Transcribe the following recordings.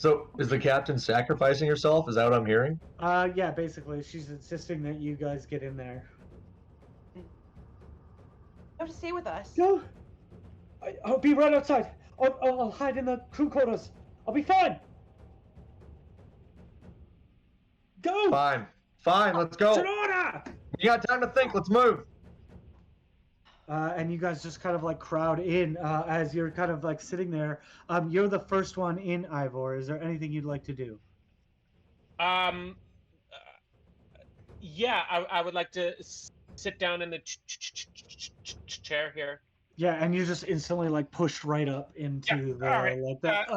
So, is the captain sacrificing herself? Is that what I'm hearing? Yeah, basically, she's insisting that you guys get in there. You have to stay with us. No! I'll be right outside. I'll hide in the crew quarters. I'll be fine. Go! Fine, let's go. It's an order! You got time to think, let's move. And you guys just kind of like crowd in as you're kind of like sitting there. You're the first one in, Ivor. Is there anything you'd like to do? Yeah, I would like to sit down in the chair here. Yeah, and you just instantly like pushed right up into the right. like that.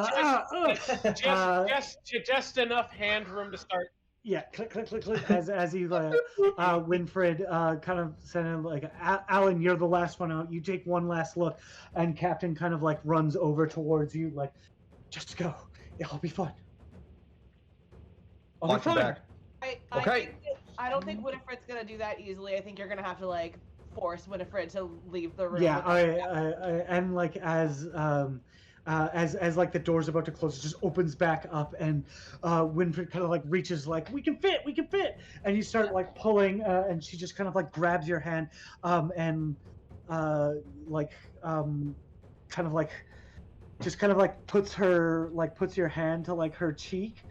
Just enough hand room to start. Yeah, click, click, click, click. As you, Winnifred, kind of said, like, Alain, you're the last one out. You take one last look, and Captain kind of like runs over towards you, like, just go. Yeah, I'll be fine. I'll Watch be your fine. back. Okay. I don't think Winnifred's gonna do that easily. I think you're gonna have to like force Winnifred to leave the room. Yeah, and like as like the door's about to close, it just opens back up, and Winnifred kind of like reaches, like, we can fit, and you start like pulling, and she just kind of like grabs your hand, and kind of like just kind of like puts your hand to like her cheek,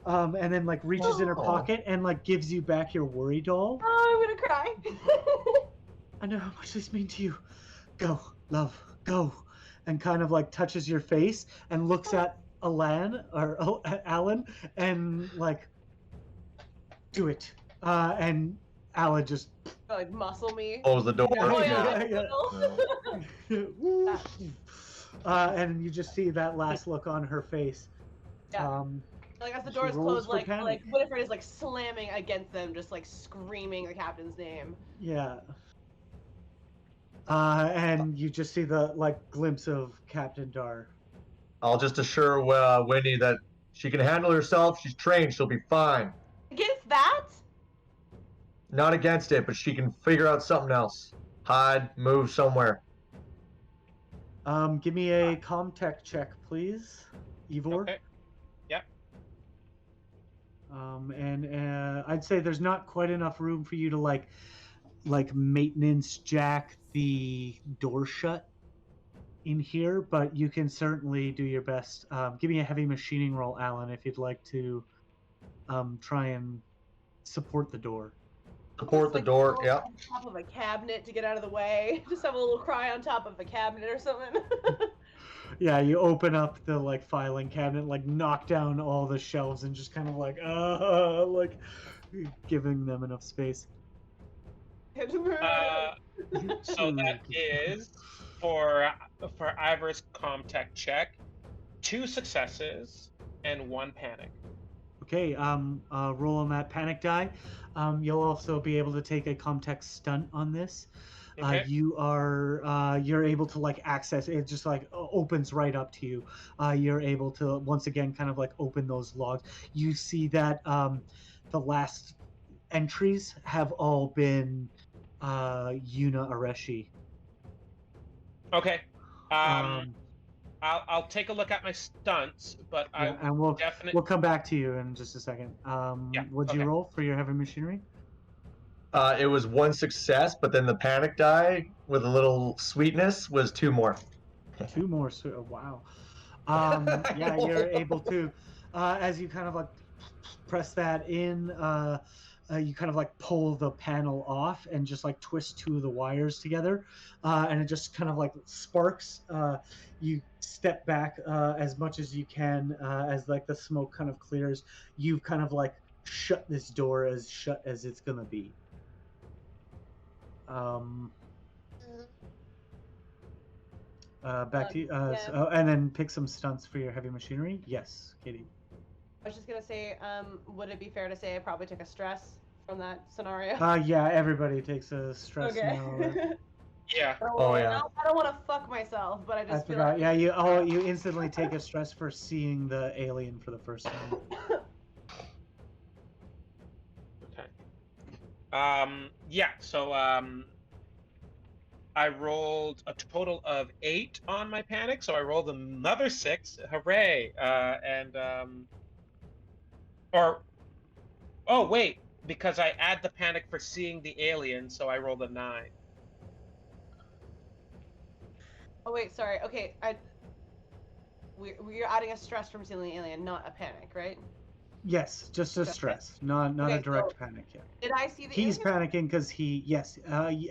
and then like reaches in her pocket and like gives you back your worry doll. Oh, I'm gonna cry. I know how much this means to you. Go, love, go. And kind of like touches your face and looks at Alain and like, do it. And Alain just like muscle me. Close the door. And you just see that last look on her face. Yeah. Like as the doors close, like Winnifred is like slamming against them, just like screaming the captain's name. Yeah. And you just see the like glimpse of Captain Dar. I'll just assure Winnie that she can handle herself. She's trained. She'll be fine. Against that? Not against it, but she can figure out something else. Hide, move somewhere. Give me a Comtech check, please, Ivor. Okay. Yep. And I'd say there's not quite enough room for you to like maintenance jack the door shut in here, but you can certainly do your best. Give me a heavy machining roll, Alain, if you'd like to try and support the door. Support the door, yeah. On top of a cabinet to get out of the way. Just have a little cry on top of a cabinet or something. Yeah, you open up the like filing cabinet, like knock down all the shelves, and just kind of like giving them enough space. So that is for Ivor's Comtech check, 2 successes and 1 panic. Okay, roll on that panic die. You'll also be able to take a Comtech stunt on this. Okay. You're able to like access it. Just like opens right up to you. You're able to once again kind of like open those logs. You see that the last entries have all been Yuna Areshi. Okay. I'll take a look at my stunts, but we'll come back to you in just a second. What'd you roll for your heavy machinery? It was 1 success, but then the panic die with a little sweetness was 2 more. 2 more. Wow. Yeah, you're able to, as you kind of like press that in, you kind of like pull the panel off and just like twist 2 of the wires together, and it just kind of like sparks. You step back as much as you can as like the smoke kind of clears. You've kind of like shut this door as shut as it's gonna be. Back to you. And then pick some stunts for your heavy machinery. Yes, Katie. I was just gonna say, would it be fair to say I probably took a stress from that scenario? Yeah, everybody takes a stress Okay. now. Yeah. Oh yeah. I don't want to fuck myself, but I just feel forgot. like... Yeah, you instantly take a stress for seeing the alien for the first time. Okay. Yeah. So I rolled a total of 8 on my panic, so I rolled another 6. Hooray! Oh wait, because I add the panic for seeing the alien, so I rolled a 9. Oh wait, sorry. Okay, we're adding a stress from seeing the alien, not a panic, right? Yes, just a stress, not Okay, a direct so panic yet. did I see the He's alien? panicking because yes,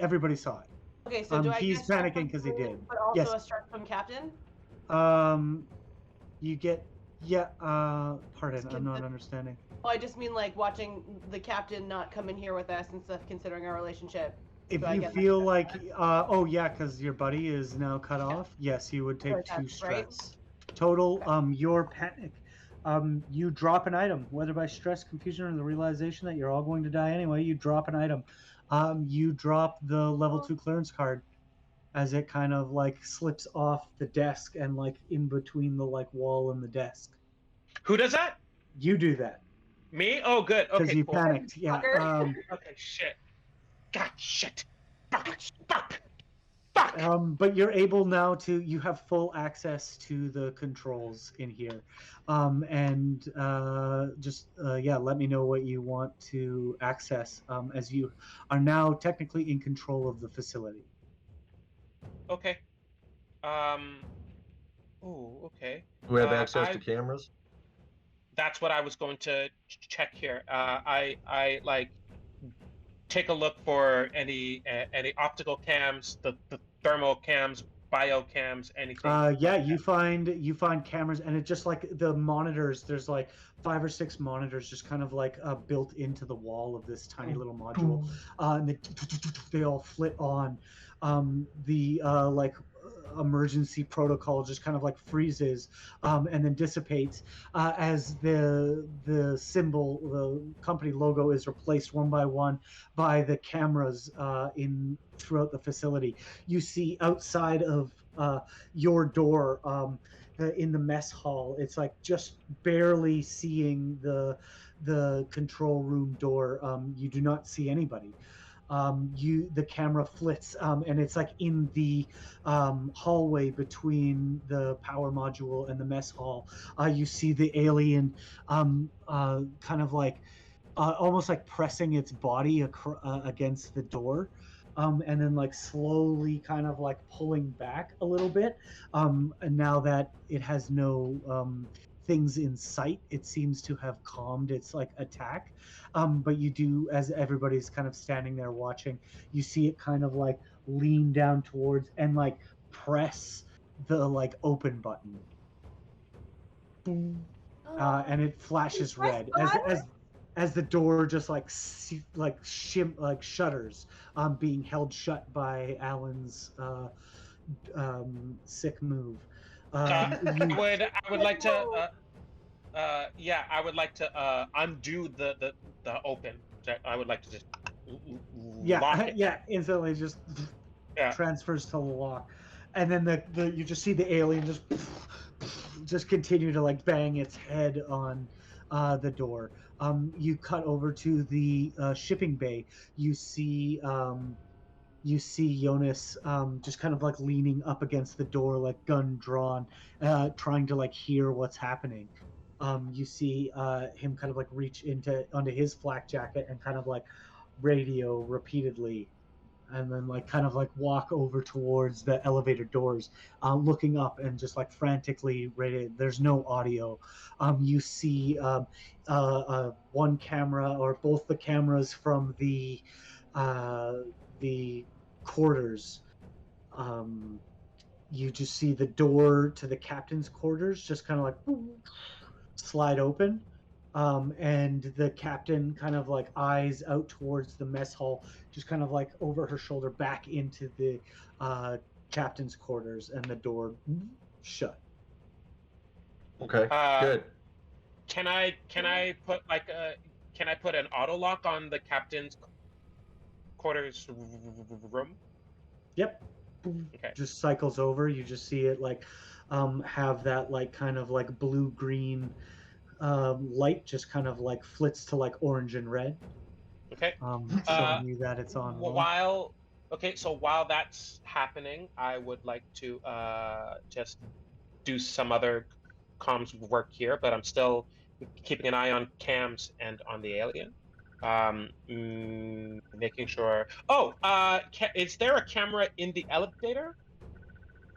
everybody saw it. Okay, so do I he's get a stress panicking from because he Blue, did. but also Yes. a stress from Captain? You get pardon, I'm not understanding. Well, I just mean like watching the Captain not come in here with us and stuff, considering our relationship. If Do I you get feel that? like oh yeah, because your buddy is now cut off, yes, you would take Like 2 that, stress. right? Total Okay. your panic. You drop an item, whether by stress, confusion, or the realization that you're all going to die anyway. You drop an item. You drop the level 2 clearance card as it kind of like slips off the desk and like in between the like wall and the desk. Who does that? You do that. Me? Oh, good. Okay, Because you cool. panicked. Yeah. Okay, shit. God, shit. Fuck. But you're able now to, you have full access to the controls in here. Yeah, let me know what you want to access as you are now technically in control of the facility. Okay. Okay. Do we have access to cameras? That's what I was going to check here. I like take a look for any optical cams, the thermal cams, biocams, anything. Yeah, you find cameras, and it just like the monitors. There's like 5 or 6 monitors just kind of like built into the wall of this tiny little module, and they all flit on. The emergency protocol just kind of like freezes and then dissipates as the symbol, the company logo, is replaced one by one by the cameras in throughout the facility. You see outside of your door in the mess hall, it's like just barely seeing the control room door. You do not see anybody. The camera flits and it's like in the hallway between the power module and the mess hall. You see the alien kind of like almost like pressing its body against the door, and then like slowly kind of like pulling back a little bit. And now that it has no things in sight, it seems to have calmed its like attack. But you do, as everybody's kind of standing there watching, you see it kind of like lean down towards and like press the like open button. And it flashes red as the door just like shutters, being held shut by Alan's sick move. I would like to I would like to undo the open. I would like to just lock it. Instantly just transfers to the lock, and then you just see the alien just continue to like bang its head on the door. You cut over to the shipping bay. You see Jonas just kind of like leaning up against the door, like gun drawn, trying to like hear what's happening. You see him kind of like reach onto his flak jacket and kind of like radio repeatedly, and then like kind of like walk over towards the elevator doors, looking up and just like frantically radio. There's no audio. You see one camera, or both the cameras from the quarters. You just see the door to the captain's quarters just kind of like slide open, and the captain kind of like eyes out towards the mess hall, just kind of like over her shoulder back into the captain's quarters, and the door shut. Okay, good. Can I put like can I put an auto lock on the captain's quarters room? Yep. Okay. Just cycles over. You just see it like have that like kind of like blue green light just kind of like flits to like orange and red. Okay. Showing you that it's on. While Okay, so while that's happening, I would like to just do some other comms work here, but I'm still keeping an eye on cams and on the alien. Making sure. Oh, is there a camera in the elevator?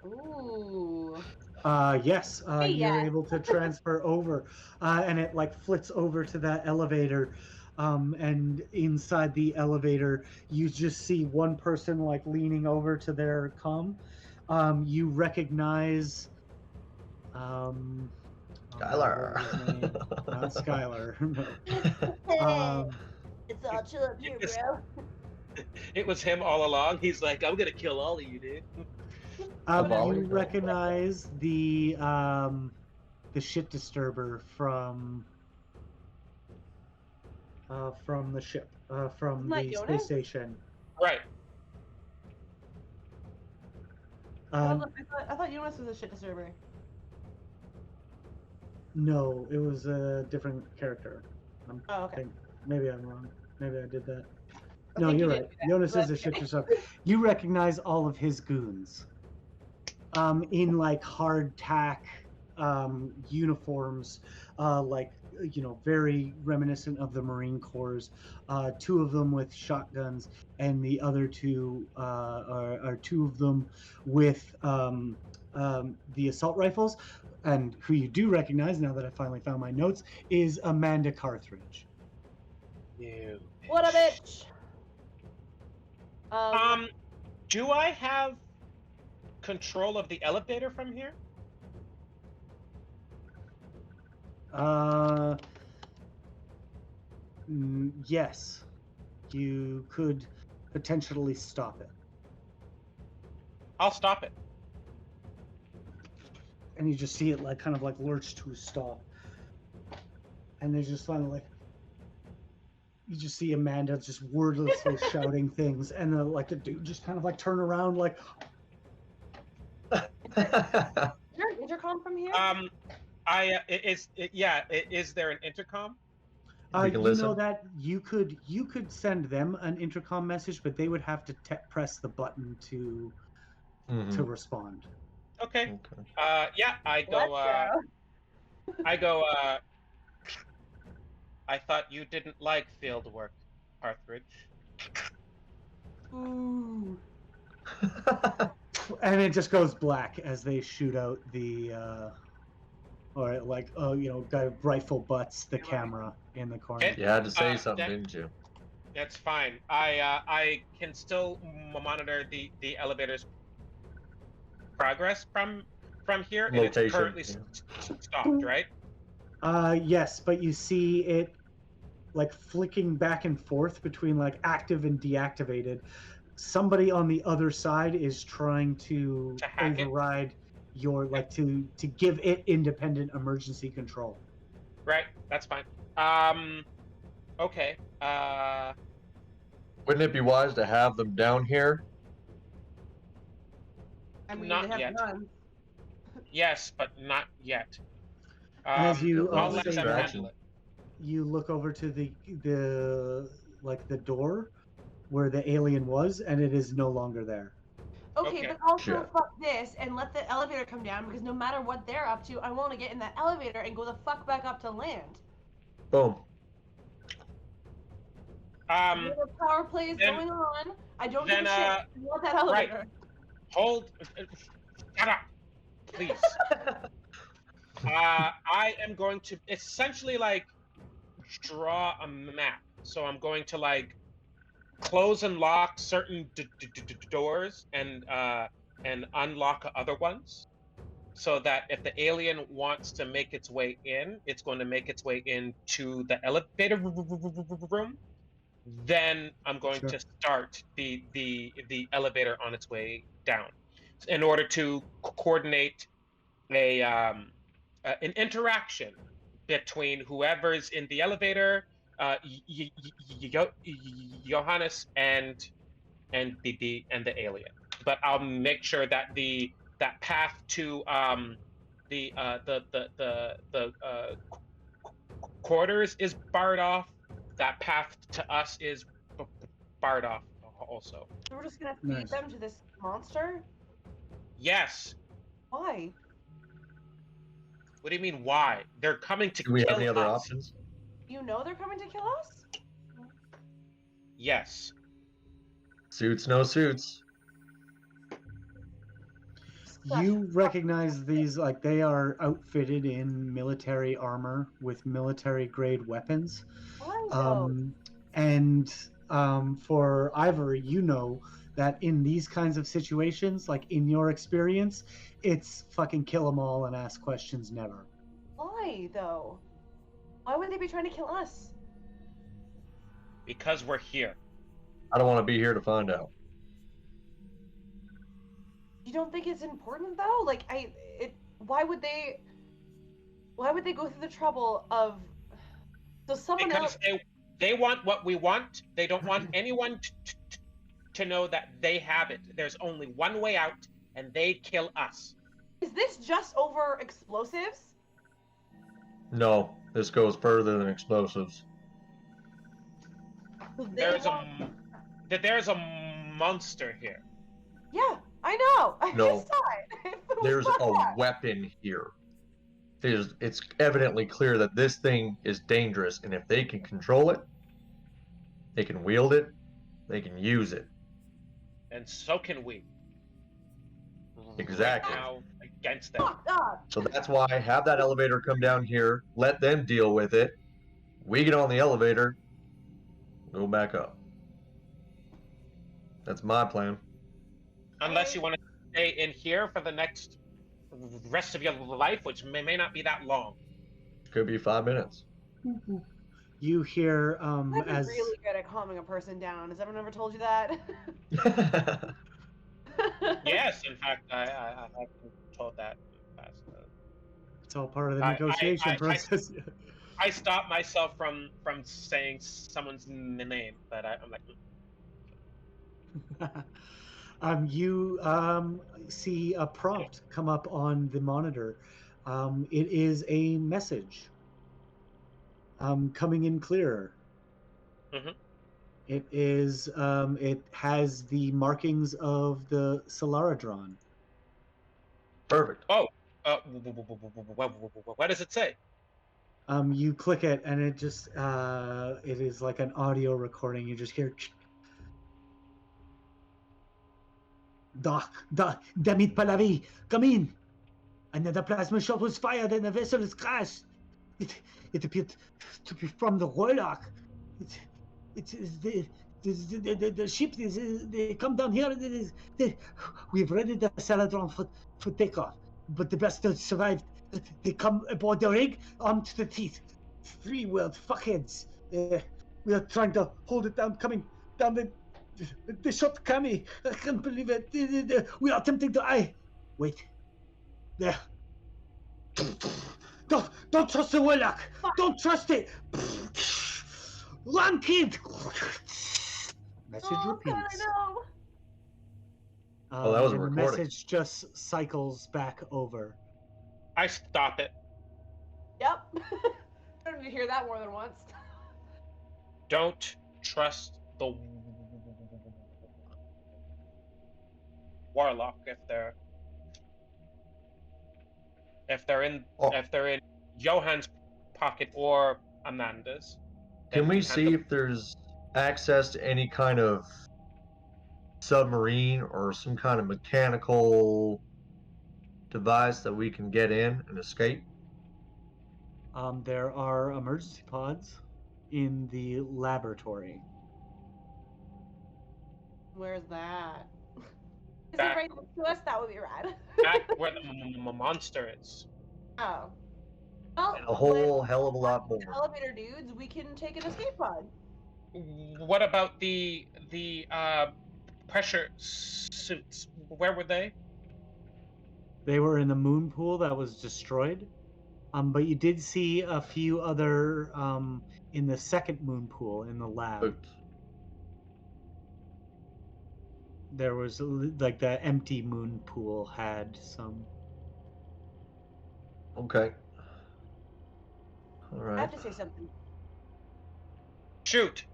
Ooh. Yes, Hey, you're yes. able to transfer over, and it like flits over to that elevator. And inside the elevator, you just see one person like leaning over to their comm. You recognize, Skylar. what was his name? Not Skylar. No. It's all chill up here, bro. It was him all along. He's like, I'm gonna kill all of you, dude. You recognize the ship disturber from the ship, from the space station. Right. I thought Jonas was a shit disturber. No, it was a different character. Oh, okay. Maybe I'm wrong. Maybe I did that. No, you're right. Jonas is a ship disturber. You recognize all of his goons. In like hard tack uniforms, like very reminiscent of the Marine Corps. Two of them with shotguns, and the other two are two of them with the assault rifles. And who you do recognize, now that I finally found my notes, is Amanda Carthridge. You. What a bitch! Do I have control of the elevator from here? Yes. You could potentially stop it. I'll stop it. And you just see it like kind of like lurch to a stop. And there's just finally like you just see Amanda just wordlessly shouting things, and the dude just kind of like turn around like Is there an intercom from here? Is there an intercom? know that you could send them an intercom message, but they would have to press the button to respond. Okay. I go. I thought you didn't like field work, Carthridge. Ooh. And it just goes black as they shoot out the guy rifle butts the camera in the corner. You had to say something, didn't you? That's fine. I can still monitor the elevator's progress from here, and it's currently stopped, right? Yes, but you see it like flicking back and forth between like active and deactivated. Somebody on the other side is trying to override your to give it independent emergency control. Right, that's fine. Okay. Wouldn't it be wise to have them down here? I mean, not they have yet. guns. Yes, but not yet. As you I'll let them handle it. You look over to the door where the alien was, and it is no longer there. Okay, but also fuck this and let the elevator come down, because no matter what they're up to, I want to get in that elevator and go the fuck back up to land. Boom. The power play is going on. I don't give a shit. I want that elevator. Right. Hold. Shut up, please. I am going to essentially draw a map. So I'm going to close and lock certain doors and unlock other ones, so that if the alien wants to make its way in, it's going to make its way into the elevator room. Then I'm going to start the elevator on its way down, in order to coordinate an interaction between whoever's in the elevator, Johannes and the alien. But I'll make sure that that path to the quarters is barred off. That path to us is barred off also. So we're just gonna feed Nice. them to this monster? Yes. Why? What do you mean? Why? They're coming to Do we kill have any other us. options? You know they're coming to kill us? Yes. Suits, no suits. You recognize these, like, they are outfitted in military armor with military grade weapons. Why though? And for Ivor, you know that in these kinds of situations, like in your experience, it's fucking kill them all and ask questions never. Why though? Why would they be trying to kill us? Because we're here. I don't want to be here to find out. You don't think it's important though? Like why would they go through the trouble of someone Because else they want what we want. They don't want anyone to know that they have it. There's only one way out, and they kill us. Is this just over explosives? No, this goes further than explosives. There's a monster here. Yeah, I know. I No. just saw it. It was There's like a that. weapon here. It's evidently clear that this thing is dangerous, and if they can control it, they can wield it, they can use it. And so can we. Exactly. Right now, against them. Fuck up. So that's why have that elevator come down here, let them deal with it. We get on the elevator, go back up. That's my plan. Unless you want to stay in here for the next rest of your life, which may not be that long. Could be 5 minutes. You hear I'm as really good at calming a person down. Has everyone ever told you that? Yes, in fact, I have been told that. it's all part of the I- negotiation I- process. I stopped myself from saying someone's name, but I'm like, You see a prompt come up on the monitor. It is a message coming in clearer. Mhm. It is. It has the markings of the Celiaaradon. Perfect. what does it say? You click it, and it just it is like an audio recording. You just hear. Damn it, Pallavi, come in. Another plasma shot was fired and the vessel is crashed. It appeared to be from the Roylock. It is the ship. They come down here. We've ready the Celiaaradon for takeoff, but the bastards survived. They come aboard the rig, armed to the teeth. 3 World fuckheads. We are trying to hold it down, coming down the shot Kami. I can't believe it. We are attempting to. Wait. There. Don't trust the Warlock. Don't trust it. Run, kid. Message Oh, God, I repeats. know. Oh, that was a and the recording. message just cycles back over. I stop it. Yep. I don't need to hear that more than once. Don't trust the warlock if they're in Oh. if they're in Johan's pocket or Amanda's. Can then we have see the- if there's access to any kind of submarine or some kind of mechanical device that we can get in and escape? There are emergency pods in the laboratory. Where's that? Is Back- it right next to us? That would be rad. back where the monster is. Oh. Well, A whole hell of a lot more. with elevator dudes, we can take an escape pod. What about the pressure suits? Where were they? They were in the moon pool that was destroyed. But you did see a few other in the second moon pool in the lab. But There was like the empty moon pool had some. okay. All I right. have to say something. Shoot.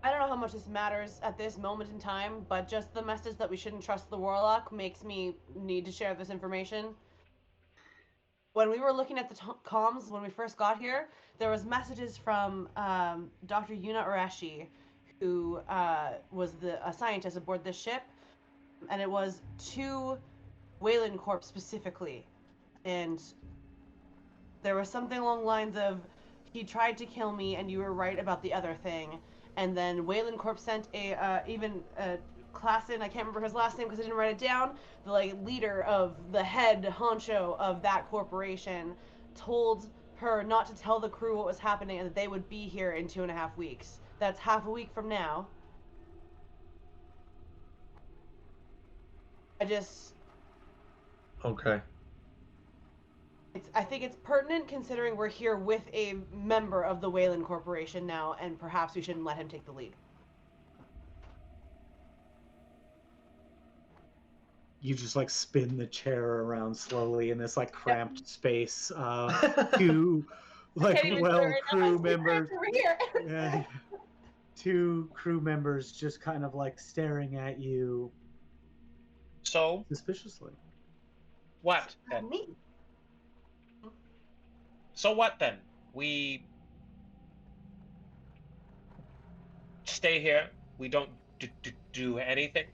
I don't know how much this matters at this moment in time, but just the message that we shouldn't trust the warlock makes me need to share this information. When we were looking at the comms when we first got here, there was messages from Dr. Yuna Urashi, who was a scientist aboard this ship, and it was to Wayland Corp specifically, and there was something along the lines of, he tried to kill me, and you were right about the other thing. And then Wayland Corp sent even Klassen, I can't remember his last name because I didn't write it down, the leader of the head honcho of that corporation, told her not to tell the crew what was happening and that they would be here in 2.5 weeks. That's half a week from now. Okay. I think it's pertinent considering we're here with a member of the Wayland Corporation now, and perhaps we shouldn't let him take the lead. You just spin the chair around slowly in this cramped space. Two crew members. Yeah, two crew members just kind of staring at you. So suspiciously. What then? Me. So what then? We stay here. We don't do anything.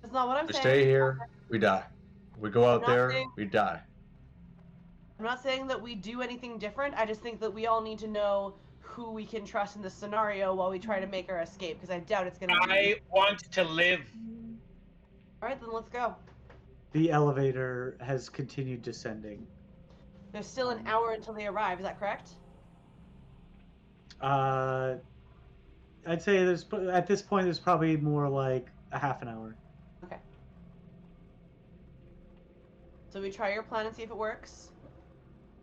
That's not what I'm We saying. stay here, we die. We go out there, we die. I'm not saying that we do anything different. I just think that we all need to know who we can trust in this scenario while we try to make our escape, because I doubt it's going to be... I want to live. All right, then let's go. The elevator has continued descending. There's still an hour until they arrive, is that correct? I'd say at this point there's probably more like a half an hour. Okay. So we try your plan and see if it works.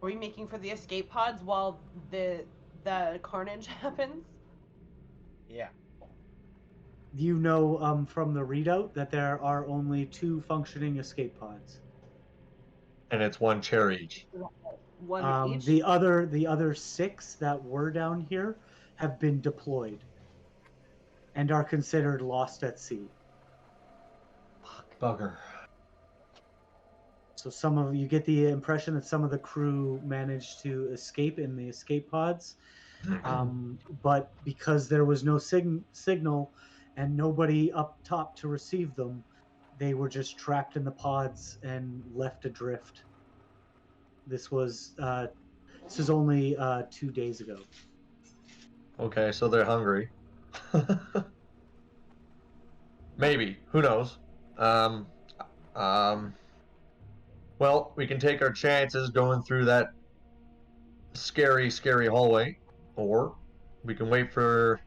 Are we making for the escape pods while the carnage happens? Yeah. You know from the readout that there are only 2 functioning escape pods. And it's 1 chair each. One each? The other 6 that were down here have been deployed and are considered lost at sea. Bugger. So you get the impression that some of the crew managed to escape in the escape pods, but because there was no signal and nobody up top to receive them, they were just trapped in the pods and left adrift. This was only 2 days ago. Okay, so they're hungry. Maybe. Who knows? Well, we can take our chances going through that scary, scary hallway, or we can wait for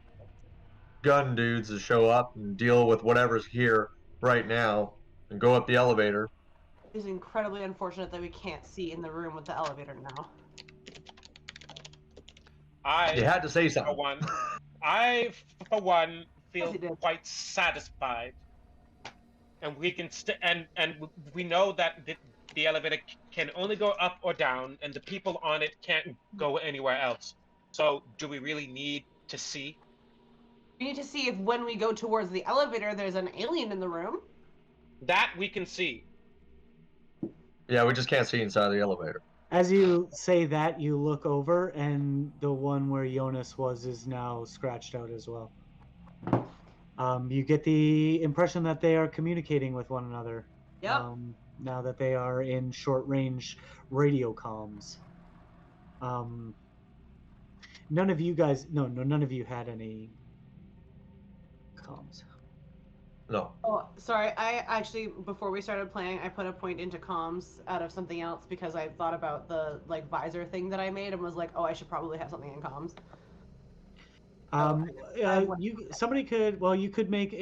gun dudes to show up and deal with whatever's here right now and go up the elevator. It is incredibly unfortunate that we can't see in the room with the elevator now. You had to say something. I, for one, feel Yes, you did. quite satisfied, and we can and we know that the elevator can only go up or down, and the people on it can't go anywhere else. So, do we really need to see? We need to see if when we go towards the elevator, there's an alien in the room. That we can see. Yeah, we just can't see inside the elevator. As you say that, you look over, and the one where Jonas was is now scratched out as well. You get the impression that they are communicating with one another. Yep. Now that they are in short-range radio comms. None of you guys... none of you had any comms. No. Oh, sorry. I actually, before we started playing, I put a point into comms out of something else because I thought about the visor thing that I made and was like, oh, I should probably have something in comms. You could make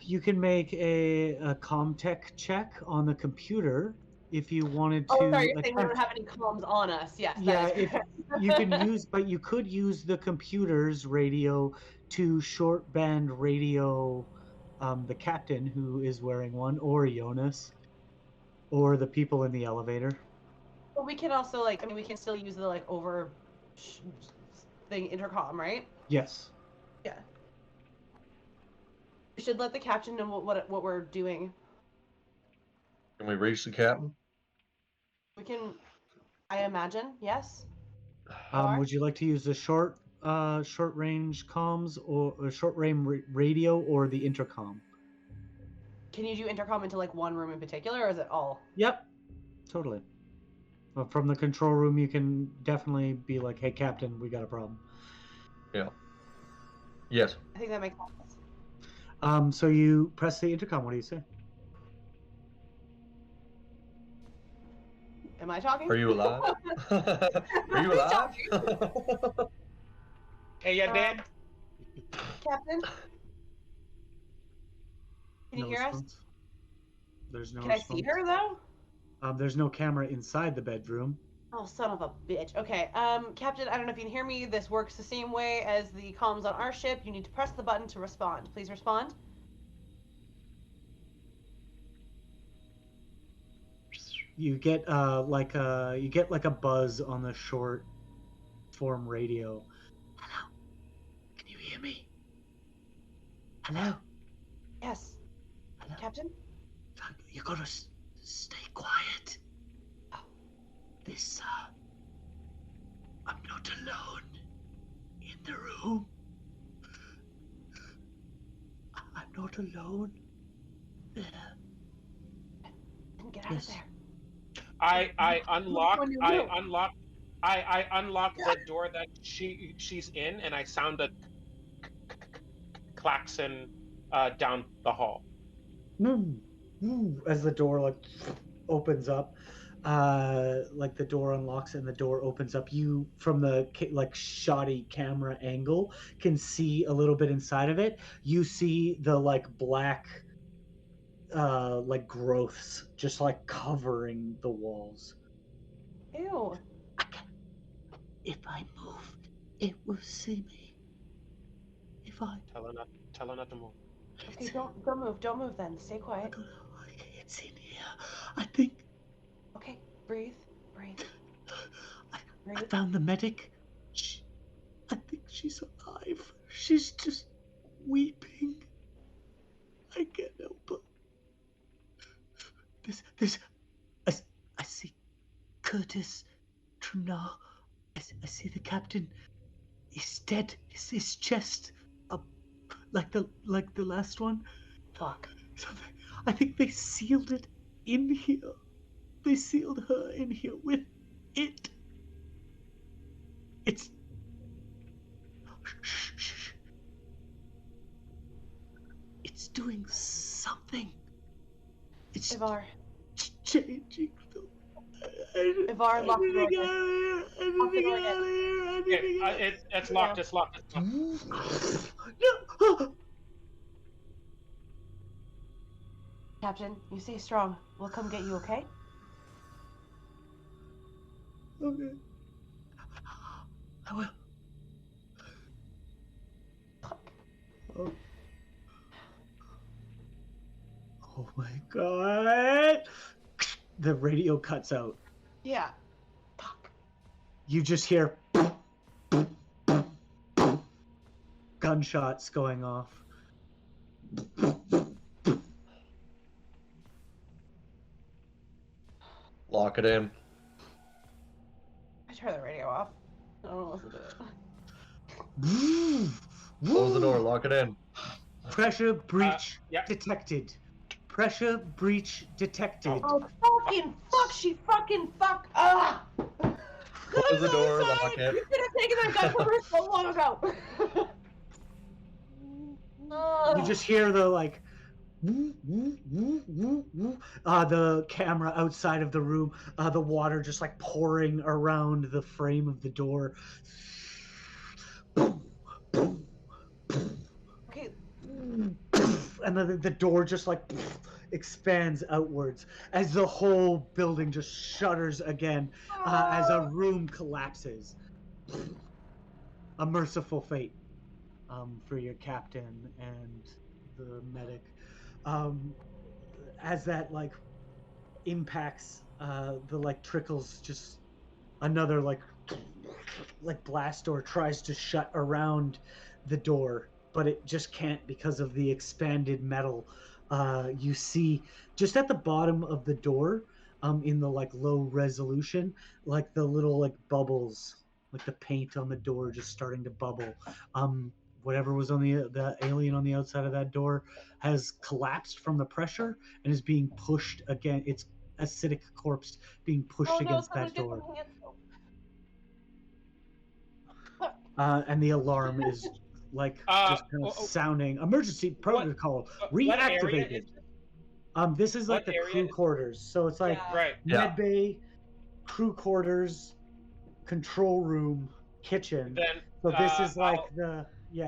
you can make a Comtech check on the computer if you wanted to. Oh, sorry, you're saying we don't have any comms on us. Yes. Yeah, if you can use, but you could use the computer's radio to short band radio the captain who is wearing one, or Jonas, or the people in the elevator. But we can also we can still use the over thing intercom, right? Yes. Yeah. We should let the captain know what we're doing. Can we reach the captain? We can, I imagine, yes. Or- Would you like to use the short range comms or short range radio or the intercom? Can you do intercom into like one room in particular, or is it all? Yep, totally. From the control room, you can definitely be like, "Hey, Captain, we got a problem." Yeah. Yes. I think that makes sense. So you press the intercom. What do you say? Am I talking? Are you alive? Are you alive? Hey, you dead? Captain? Can you No hear us? response? There's no Can I response. see her though? There's no camera inside the bedroom. Oh, son of a bitch. Okay, Captain, I don't know if you can hear me. This works the same way as the comms on our ship. You need to press the button to respond. Please respond. You get like a buzz on the short form radio. Hello, can you hear me? Hello, Yes. hello. Captain? You gotta stay quiet. Oh. This I'm not alone in the room. I'm not alone there. Then get out Yes. of there. I unlock When you I move. unlock I unlock the door that she's in, and I sound a klaxon down the hall. As the door like opens up, like the door unlocks and the door opens up, you from the like shoddy camera angle can see a little bit inside of it. You see the like black like growths just like covering the walls. Ew. If I move, it will see me. If I Tell her not to move. Okay, don't move. Don't move then. Stay quiet. It's in here. I think Okay, breathe. Breathe. I Breathe. found the medic. I think she's alive. She's just weeping. I can't help her. I see Curtis Trunau. I see the captain. He's dead. His chest up, like the last one. Fuck. I think they sealed it in here. They sealed her in here with it. It's. Shh. It's doing something. It's Ivar. changing. Ivar, lock the door. It's locked. It's locked. It's locked. No. Captain, you stay strong. We'll come get you, okay? Okay. I will. Oh. Oh my god. The radio cuts out. Yeah. Fuck. You just hear gunshots going off. Lock it in. I turn the radio off. I don't listen to it. Close the door. Lock it in. Pressure breach yeah. detected. Pressure breach detected. Oh, fucking fuck! She fucking fuck! Ah! Close the door. Lock it. You could have taken that gun from her so long ago. You just hear the like the camera outside of the room, the water just like pouring around the frame of the door. Okay. And then the door just like expands outwards as the whole building just shudders again as a room collapses. A merciful fate for your captain and the medic. As that like impacts, the like trickles just another like blast door tries to shut around the door, but it just can't because of the expanded metal. You see just at the bottom of the door, in the like low resolution, like the little like bubbles, like the paint on the door just starting to bubble. Whatever was on the alien on the outside of that door has collapsed from the pressure and is being pushed again. It's acidic corpse being pushed against that door. And the alarm is like just kind of sounding. Emergency protocol reactivated. This is like the crew quarters, so it's like med bay, crew quarters, control room, kitchen. Then, so this is like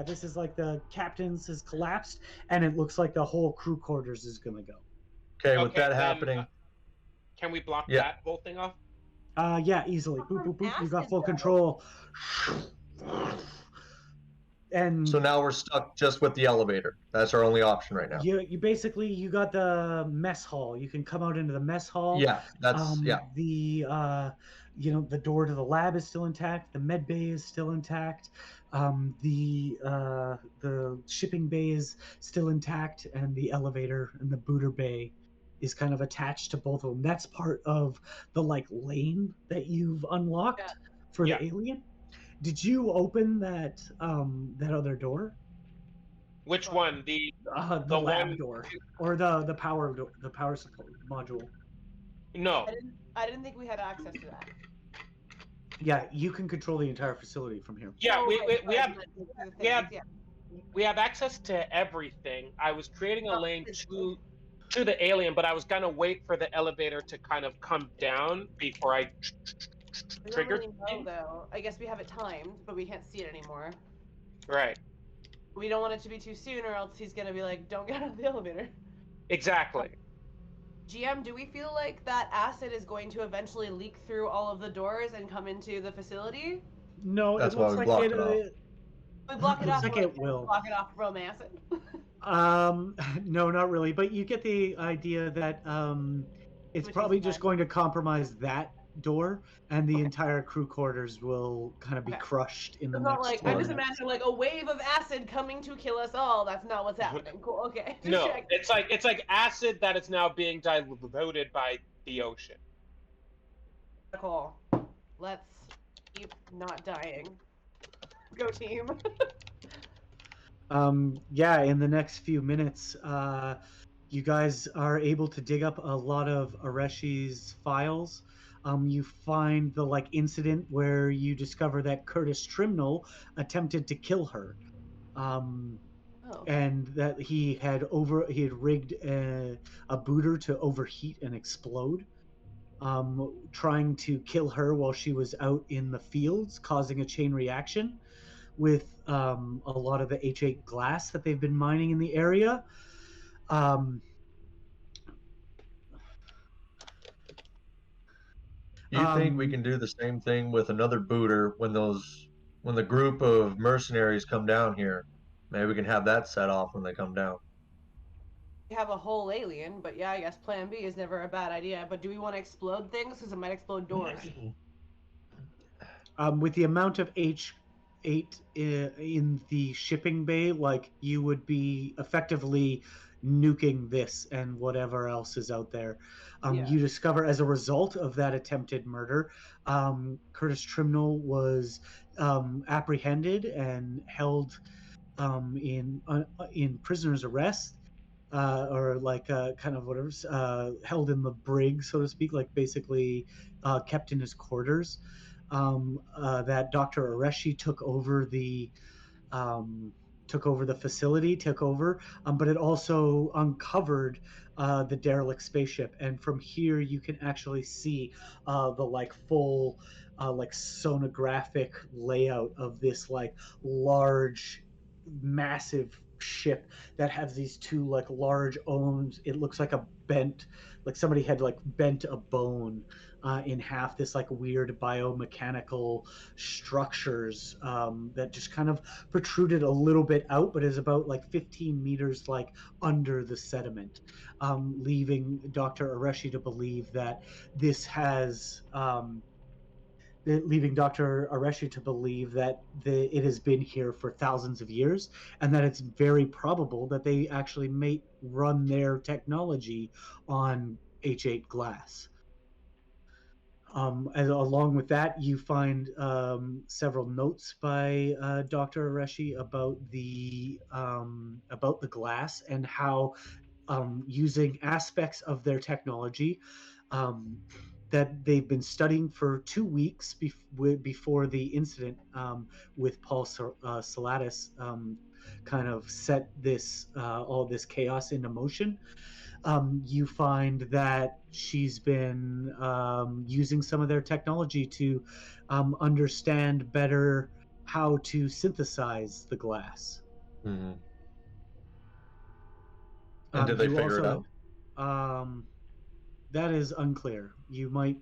this is like the captain's has collapsed, and it looks like the whole crew quarters is gonna go. Okay, with that happening, can we block that whole thing off? Yeah, easily. Boop, boop, boop. You got full control. And so now we're stuck just with the elevator. That's our only option right now. You basically you got the mess hall. You can come out into the mess hall. Yeah, that's The the door to the lab is still intact. The med bay is still intact. The shipping bay is still intact, and the elevator and the booter bay is kind of attached to both of them. That's part of the like lane that you've unlocked for the alien. Did you open that that other door? Which one? The lab door or the power door, the power support module? No. I didn't think we had access to that. Yeah, you can control the entire facility from here. Yeah, we have access to everything. I was creating a lane to the alien, but I was gonna wait for the elevator to kind of come down before I triggered. We don't really know, though. I guess we have it timed, but we can't see it anymore. Right. We don't want it to be too soon, or else he's gonna be like, "Don't get out of the elevator." Exactly. GM, do we feel like that acid is going to eventually leak through all of the doors and come into the facility? No, that's it why looks we like blocked it off. We block it off. Like it will. Block it off from acid. No, not really. But you get the idea that it's probably just going to compromise that door, and the entire crew quarters will kind of be crushed in the next. Not like I just imagine like a wave of acid coming to kill us all. That's not what's happening. Cool. Okay. No, it's like acid that is now being diluted by the ocean. Cool. Let's keep not dying. Go team. Yeah, in the next few minutes, you guys are able to dig up a lot of Areshi's files. You find the like incident where you discover that Curtis Trimnell attempted to kill her, and that he had rigged a booter to overheat and explode, trying to kill her while she was out in the fields, causing a chain reaction with a lot of the H8 glass that they've been mining in the area. You think we can do the same thing with another booter when the group of mercenaries come down here? Maybe we can have that set off when they come down. We have a whole alien, but yeah, I guess Plan B is never a bad idea. But do we want to explode things? Because it might explode doors. With the amount of H8 in the shipping bay, like you would be effectively nuking this and whatever else is out there. You discover as a result of that attempted murder, Curtis Trimnell was apprehended and held in prisoner's arrest, or like kind of whatever's held in the brig, so to speak, like basically kept in his quarters. That Dr. Areshi took over the facility, but it also uncovered the derelict spaceship, and from here you can actually see the like full like sonographic layout of this like large, massive ship that has these two like large arms. It looks like somebody had like bent a bone in half, this like weird biomechanical structures that just kind of protruded a little bit out, but is about like 15 meters like under the sediment, leaving Dr. Areshi to believe that this has leaving Dr. Areshi to believe that it has been here for thousands of years, and that it's very probable that they actually may run their technology on H8 glass. And along with that, you find several notes by Dr. Areshi about the glass and how using aspects of their technology that they've been studying for 2 weeks before the incident with Paul Salatis kind of set this all this chaos into motion. You find that she's been using some of their technology to understand better how to synthesize the glass. Mm-hmm. And did they figure it out? That is unclear. You might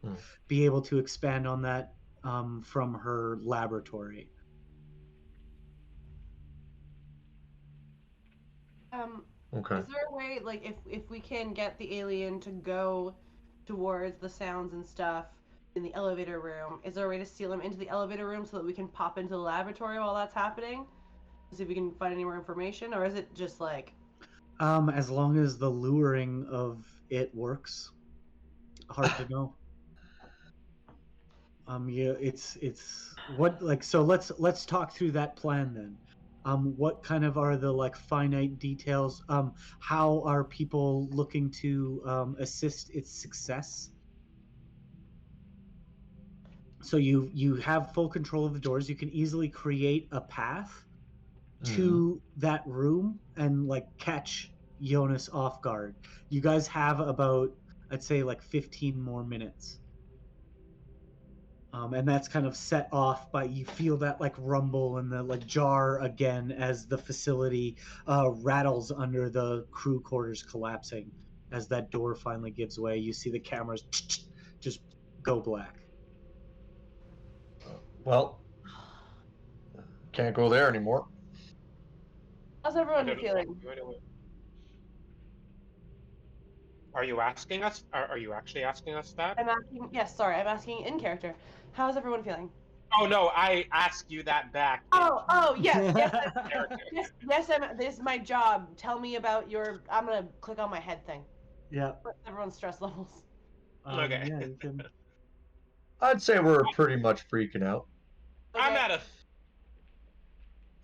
be able to expand on that from her laboratory. Okay. Is there a way, like, if we can get the alien to go towards the sounds and stuff in the elevator room, is there a way to seal him into the elevator room so that we can pop into the laboratory while that's happening? See if we can find any more information, or is it just like... As long as the luring of it works. Hard to know. Yeah, it's what, like, so let's talk through that plan then. What kind of are the like finite details? How are people looking to assist its success? So you have full control of the doors. You can easily create a path to that room and like catch Jonas off guard. You guys have about, I'd say, like 15 more minutes. And that's kind of set off by, you feel that like rumble and the like jar again as the facility rattles under the crew quarters collapsing. As that door finally gives way, you see the cameras just go black. Well, can't go there anymore. How's everyone feeling? Are you asking us? Are you actually asking us that? I'm asking. Yes, sorry, I'm asking in character. How's everyone feeling? Oh no, I ask you that back. Oh, yes, yes. This is my job. Tell me about your. I'm gonna click on my head thing. Yeah. What's everyone's stress levels? Okay. Yeah, you can... I'd say we're pretty much freaking out. Okay. I'm at a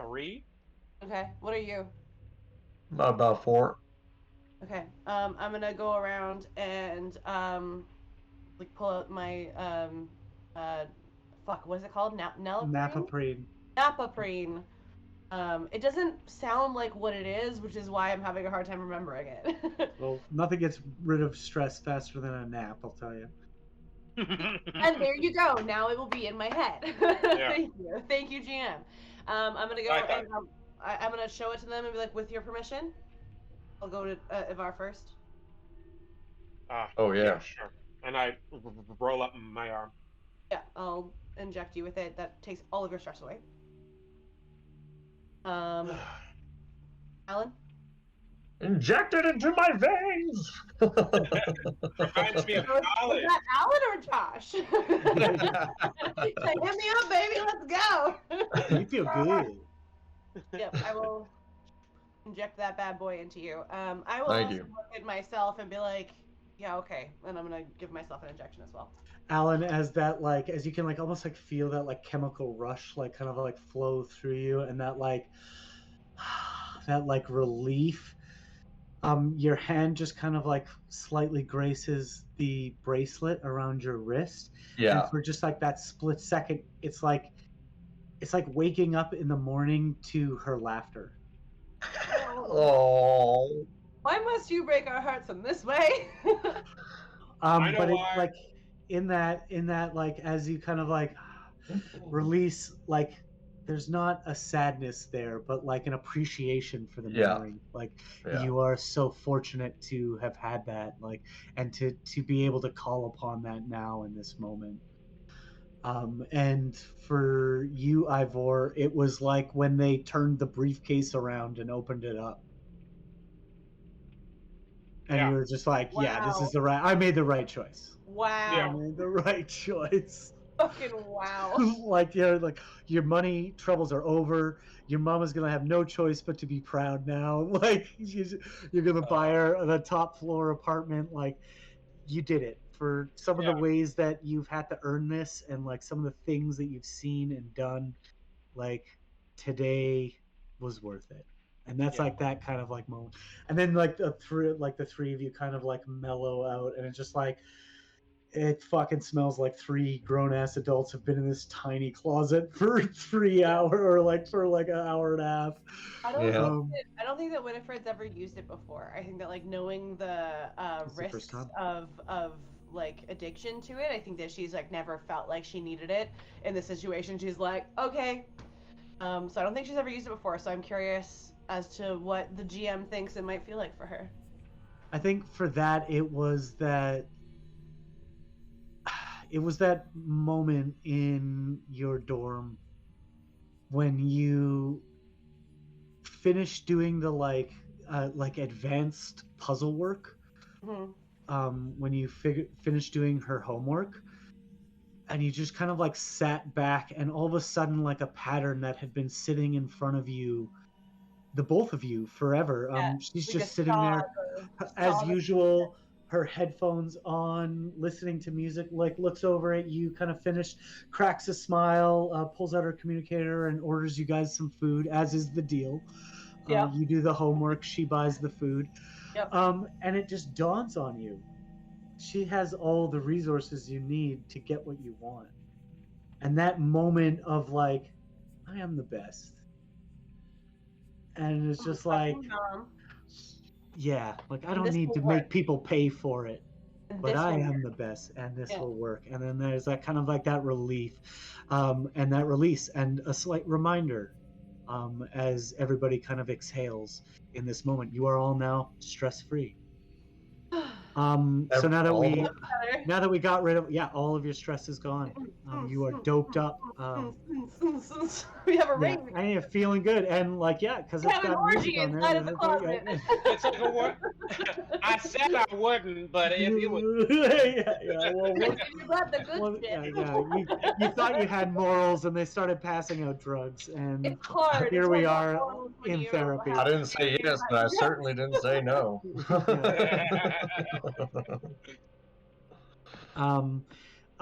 3. Okay. What are you? About 4. Okay. I'm gonna go around and like pull out my what is it called? Napaprine. Napaprine. It doesn't sound like what it is, which is why I'm having a hard time remembering it. Well, nothing gets rid of stress faster than a nap, I'll tell you. And there you go. Now it will be in my head. Yeah. Thank you, GM. I'm gonna go and I'm gonna show it to them and be like, with your permission, I'll go to Ivor first. Oh yeah, sure. And I roll up my arm. Yeah, I'll inject you with it. That takes all of your stress away. Alan? Inject it into my veins! Reminds me of college. Is that Alan or Josh? Say, hit me up, baby. Let's go. You feel good. Yep, I will inject that bad boy into you. I will Thank also you. look at myself and be like, yeah, okay. And I'm going to give myself an injection as well. Alan, as that like, as you can like almost like feel that like chemical rush like kind of like flow through you, and that like relief, your hand just kind of like slightly graces the bracelet around your wrist. Yeah. And for just like that split second, it's like waking up in the morning to her laughter. Oh. Why must you break our hearts in this way? I know but why. it's like in that like as you kind of like release, like there's not a sadness there, but like an appreciation for the memory. Like you are so fortunate to have had that, like, and to be able to call upon that now in this moment. And for you, Ivor, it was like when they turned the briefcase around and opened it up. And you were just like, yeah, this is I made the right choice. Wow. I made the right choice. Fucking wow. Like your money troubles are over. Your mama's gonna have no choice but to be proud now. Like you're gonna buy her the top floor apartment. Like you did it for some of the ways that you've had to earn this, and like some of the things that you've seen and done. Like today was worth it. And that's like that kind of like moment. And then like the three of you kind of like mellow out, and it's just like it fucking smells like three grown ass adults have been in this tiny closet for 3 hours or like for like an hour and a half. I don't think that Winnifred's ever used it before. I think that like knowing the risks of like addiction to it, I think that she's like never felt like she needed it in the situation. She's like, okay. So I don't think she's ever used it before. So I'm curious as to what the GM thinks it might feel like for her. I think for that it was that moment in your dorm when you finished doing the like advanced puzzle work. When you finished doing her homework, and you just kind of like sat back, and all of a sudden like a pattern that had been sitting in front of you, the both of you, forever. She's just sitting there as usual, her headphones on, listening to music, like looks over at you, kind of finished, cracks a smile, pulls out her communicator and orders you guys some food, as is the deal. You do the homework, she buys the food. And it just dawns on you. She has all the resources you need to get what you want. And that moment of like, I am the best. And it's just like, yeah, like I don't need to make people pay for it, but I am the best, and this will work. And then there's that kind of like that relief, and that release, and a slight reminder, as everybody kind of exhales in this moment. You are all now stress-free. So now that we got rid of all of your stress is gone. You are doped up. We have a ring. And you're feeling good, and like because it's got an orgy inside of the closet. It's like a what? I said I wouldn't, but if you would. You thought you had morals, and they started passing out drugs, and it's hard. Here we are in therapy. I didn't say yes, but I certainly didn't say no.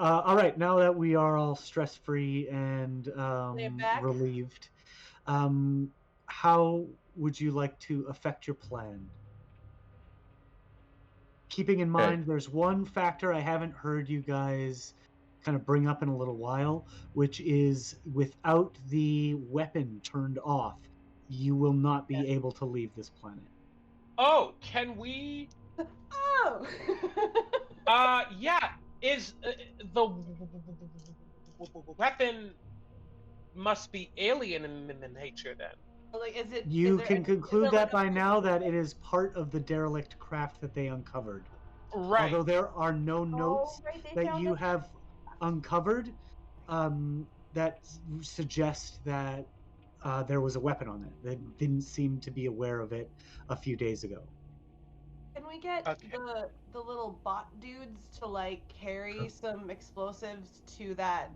All right, now that we are all stress-free and relieved, how would you like to affect your plan? Keeping in mind, there's one factor I haven't heard you guys kind of bring up in a little while, which is without the weapon turned off, you will not be able to leave this planet. Oh, can we? Oh. Yeah. Is the weapon must be alien in nature then? Like, is it? You can conclude that by now that it is part of the derelict craft that they uncovered. Right. Although there are no notes that you have uncovered that suggest that there was a weapon on it. They didn't seem to be aware of it a few days ago. Can we get the little bot dudes to like carry some explosives to that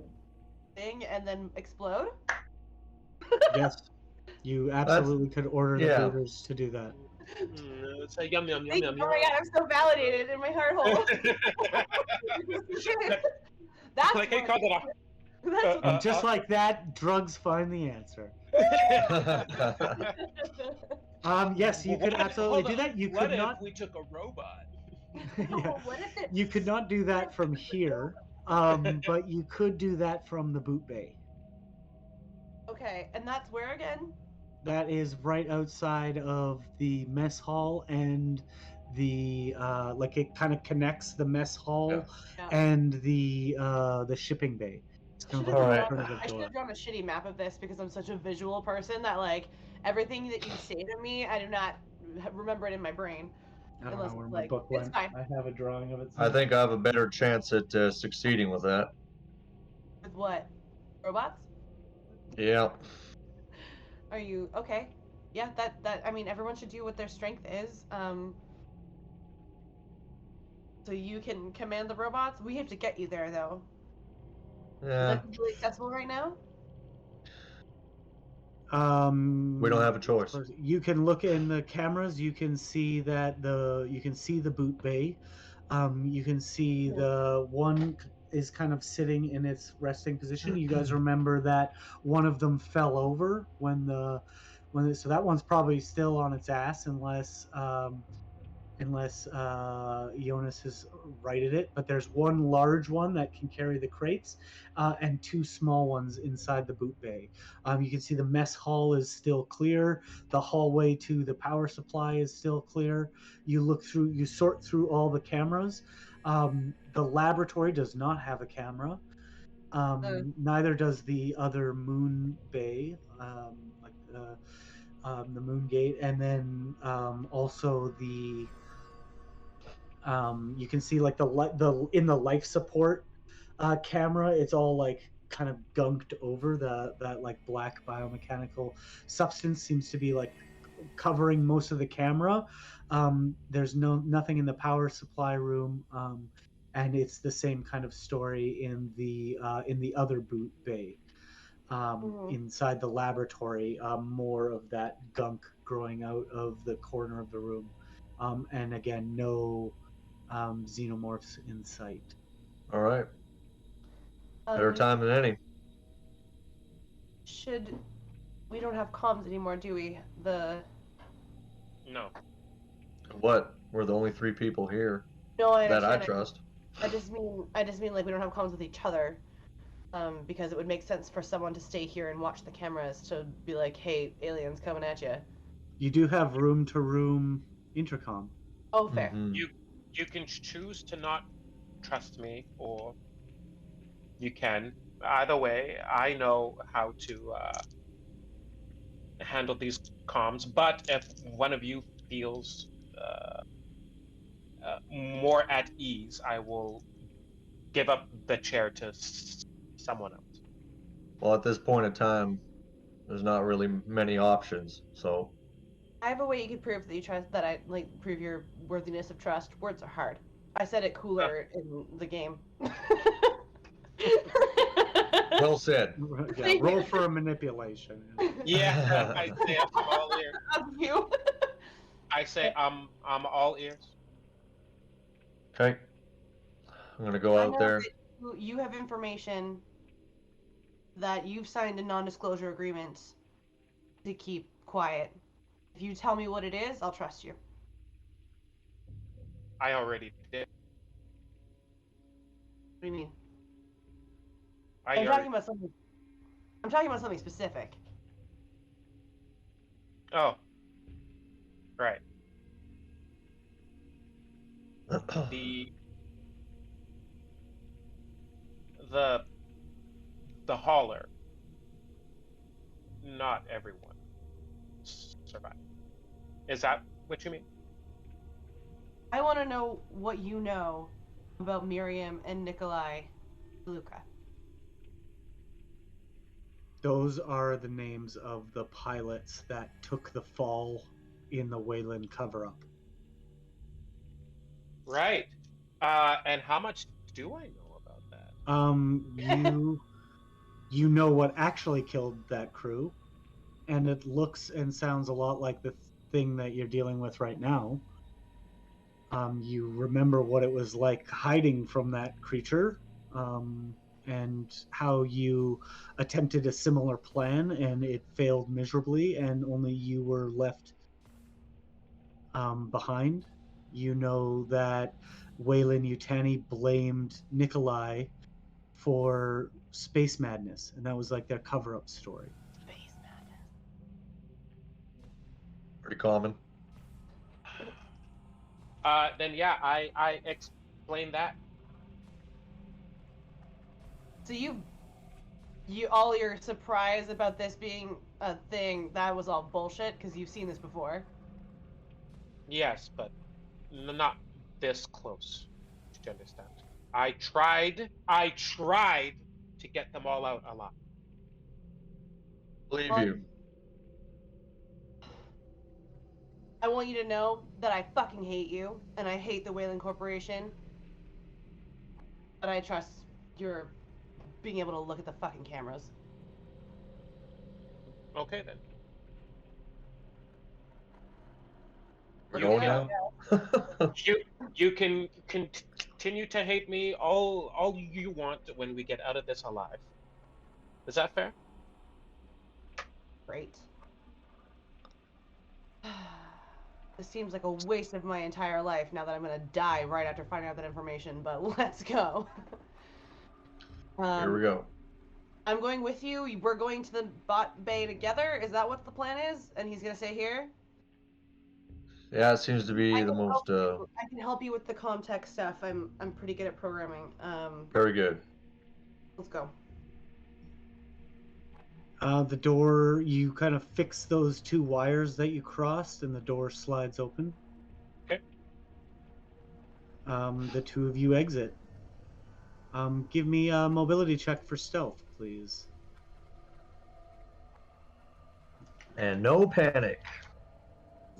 thing and then explode? Yes, you absolutely could order the booters to do that. It's a yum yum yum yum. Oh my god, I'm so validated in my heart hole. That's like I called it off. And just like that, drugs find the answer. Yes, you could absolutely do that. You could not. If we took a robot? You could not do that from here, but you could do that from the boot bay. Okay, and that's where again? That is right outside of the mess hall, and the like it kind of connects the mess hall and the shipping bay. It's kind of like I should have drawn a shitty map of this because I'm such a visual person that like everything that you say to me, I do not remember it in my brain. I don't know where my book went. I have a drawing of it. I think I have a better chance at succeeding with that. With what? Robots? Yeah. Are you okay? Yeah, that I mean, everyone should do what their strength is. So you can command the robots. We have to get you there though. Yeah, that really accessible right now? we don't have a choice. You can look in the cameras. You can see that you can see the boot bay. You can see the one is kind of sitting in its resting position. You guys remember that one of them fell over so that one's probably still on its ass unless Jonas has righted it. But there's one large one that can carry the crates, and two small ones inside the boot bay. You can see the mess hall is still clear. The hallway to the power supply is still clear. You sort through all the cameras. The laboratory does not have a camera. Neither does the other moon bay, the moon gate, and then also you can see like the in the life support camera, it's all like kind of gunked over. That like black biomechanical substance seems to be like covering most of the camera. There's nothing in the power supply room, and it's the same kind of story in the other boot bay. Inside the laboratory, more of that gunk growing out of the corner of the room, and again, no xenomorphs in sight. All right. Better time than any. We don't have comms anymore, do we? No. What? We're the only 3 people here No, I that I understand. trust. I just mean like we don't have comms with each other, because it would make sense for someone to stay here and watch the cameras to be like, "Hey, aliens coming at you." You do have room-to-room intercom. Oh, fair. Mhm. You can choose to not trust me, or you can. Either way, I know how to handle these comms. But if one of you feels more at ease, I will give up the chair to someone else. Well, at this point in time, there's not really many options. So I have a way you could prove that you trust that I like prove your worthiness of trust. Words are hard. I said it cooler in the game. well said. Yeah, roll for a manipulation. Yeah, I say I'm all ears. Of you. I say I'm all ears. Okay. I'm gonna go I out know there. that you have information that you've signed a non-disclosure agreement to keep quiet. If you tell me what it is, I'll trust you. I already did. What do you mean? I I'm already... talking about something. I'm talking about something specific. Oh. Right. The hauler. Not everyone survived. Is that what you mean? I want to know what you know about Miriam and Nikolai Luca. Those are the names of the pilots that took the fall in the Wayland cover-up. Right. And how much do I know about that? You know what actually killed that crew, and it looks and sounds a lot like the thing that you're dealing with right now. You remember what it was like hiding from that creature, and how you attempted a similar plan and it failed miserably, and only you were left behind. You know that Wayland Yutani blamed Nikolai for space madness, and that was like their cover-up story. Space madness. Pretty common. Then yeah, I explained that. So all your surprise about this being a thing, that was all bullshit because you've seen this before. Yes, but not this close. Do you understand? I tried to get them all out alive. Believe Well, you. I want you to know that I fucking hate you, and I hate the Wayland Corporation. But I trust your being able to look at the fucking cameras. Okay then. We're You going can- now. You can continue to hate me all you want when we get out of this alive. Is that fair? Great. This seems like a waste of my entire life now that I'm gonna die right after finding out that information, but let's go. Here we go. I'm going with you. We're going to the bot bay together. Is that what the plan is? And he's gonna stay here? Yeah, it seems to be I the can most I can help you with the comtech stuff. I'm pretty good at programming. very good. Let's go. The door, you kind of fix those 2 wires that you crossed, and the door slides open. Okay. The 2 of you exit. Give me a mobility check for stealth, please. And no panic.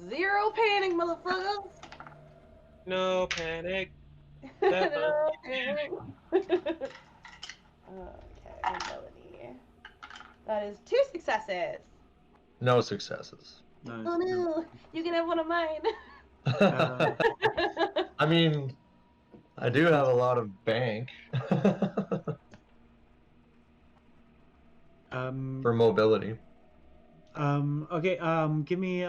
0 panic, motherfuckers! No panic. No panic. Okay, mobility. That is 2 successes. No successes. Nice. Oh no, you can have one of mine. I mean, I do have a lot of bank for mobility. Okay. Give me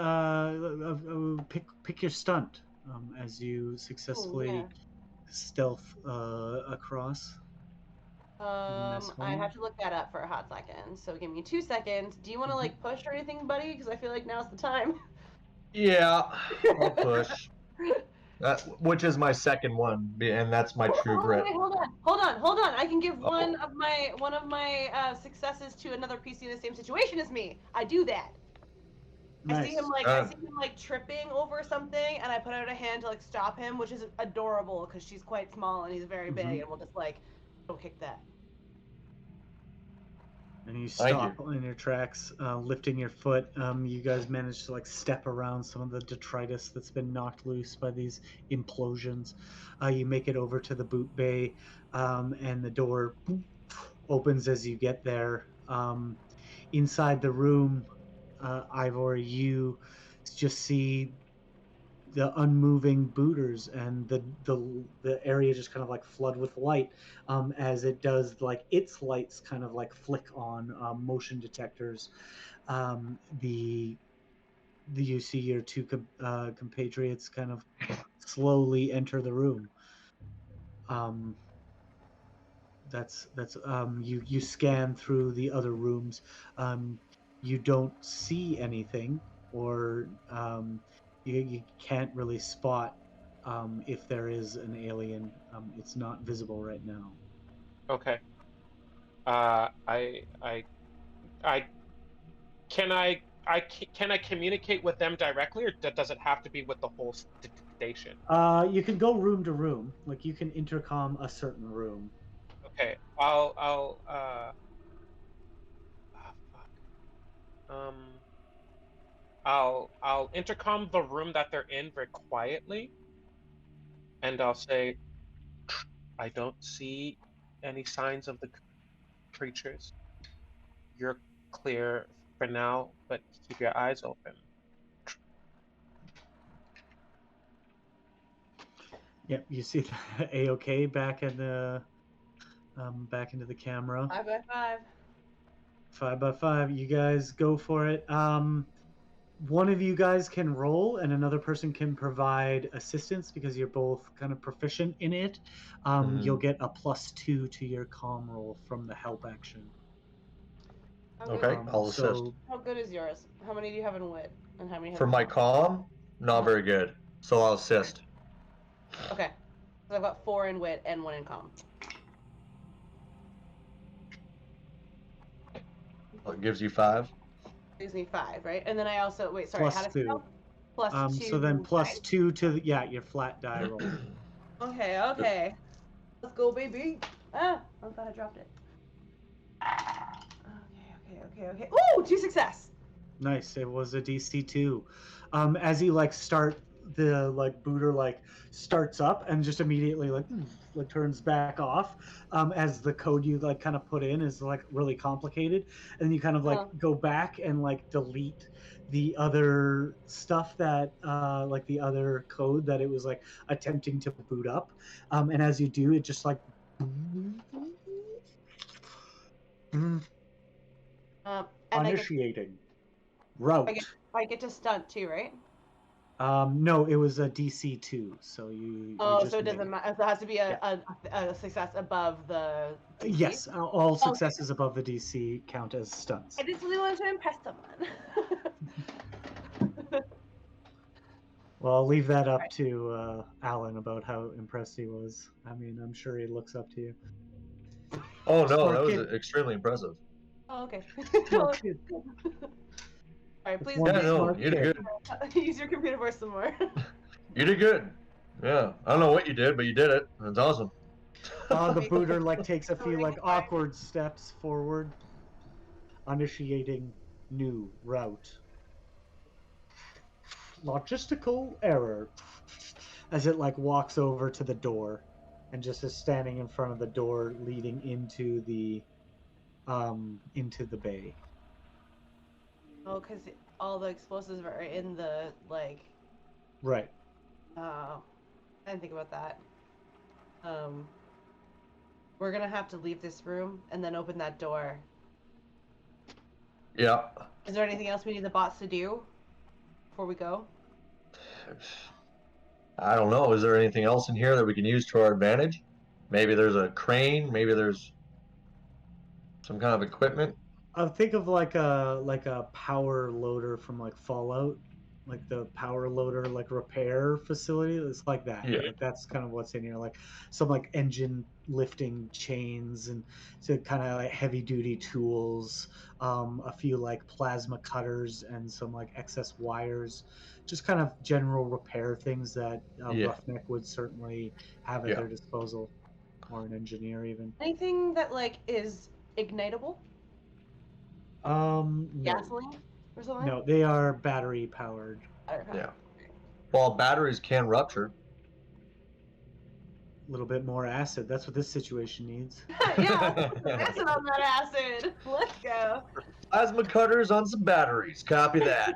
pick your stunt as you successfully stealth across. I have to look that up for a hot second. So give me 2 seconds. Do you want to like push or anything, buddy? Because I feel like now's the time. Yeah, I'll push. Which is my second one, and that's my true grit. Wait, hold on. I can give one of my successes to another PC in the same situation as me. I do that. Nice. I see him like tripping over something, and I put out a hand to like stop him, which is adorable because she's quite small and he's very big, and we'll just like don't kick that. And you stop in your tracks, lifting your foot. You guys manage to like step around some of the detritus that's been knocked loose by these implosions. You make it over to the boot bay, and the door opens as you get there. Inside the room, Ivor, you just see the unmoving booters, and the area just kind of like flood with light as it does like its lights kind of like flick on motion detectors. You see your 2 compatriots kind of slowly enter the room. You scan through the other rooms. You don't see anything, or you can't really spot if there is an alien. It's not visible right now. Okay. Can I communicate with them directly, or does it have to be with the whole station? You can go room to room. Like you can intercom a certain room. Okay. I'll intercom the room that they're in very quietly, and I'll say, I don't see any signs of the creatures. You're clear for now, but keep your eyes open. Yep, you see the A-OK back in the back into the camera. 5x5. 5x5. You guys go for it. One of you guys can roll, and another person can provide assistance because you're both kind of proficient in it. You'll get a +2 to your comm roll from the help action. Okay, I'll assist. How good is yours? How many do you have in wit? And how many? For my comm, not very good. So I'll assist. Okay. So I've got 4 in wit and 1 in comm. Well, it gives you 5. Gives me 5, right? And then I also how does it go? +2. So then +2 to your flat die roll. Okay. Let's go, baby. Ah, I thought I dropped it. Okay. Ooh, 2 success. Nice. It was a DC 2. As you like start the like booter like starts up and just immediately like turns back off, as the code you like kind of put in is like really complicated, and you kind of like go back and like delete the other stuff that like the other code that it was like attempting to boot up, and as you do, it just like And initiating route. I get to stunt too, right? No, it was a DC 2, so you. Oh, just so it doesn't matter. There has to be a success above the DC? Yes, all successes above the DC count as stunts. I just really wanted to impress someone. Well, I'll leave that up to Alan about how impressed he was. I mean, I'm sure he looks up to you. Oh no, that was extremely impressive. Oh, okay. Smart kid. All right, please. Yeah, no, you did good. Use your computer voice some more. You did good. Yeah, I don't know what you did, but you did it. That's awesome. The booter like takes a few like awkward steps forward, initiating new route. Logistical error, as it like walks over to the door, and just is standing in front of the door leading into the bay. Oh, because all the explosives are in the like. Right. I didn't think about that. We're gonna have to leave this room and then open that door. Yeah. Is there anything else we need the bots to do before we go? I don't know. Is there anything else in here that we can use to our advantage? Maybe there's a crane. Maybe there's some kind of equipment. I think of like a power loader from like Fallout, like the power loader like repair facility. It's like that. Yeah. Like that's kind of what's in here. Like some like engine lifting chains and so kind of like heavy duty tools, a few like plasma cutters and some like excess wires, just kind of general repair things that Roughneck would certainly have at their disposal, or an engineer even. Anything that like is ignitable? No. Gasoline or something? No, they are battery powered. Yeah. Well, batteries can rupture. A little bit more acid. That's what this situation needs. Yeah, acid on that acid. Let's go. Plasma cutters on some batteries. Copy that.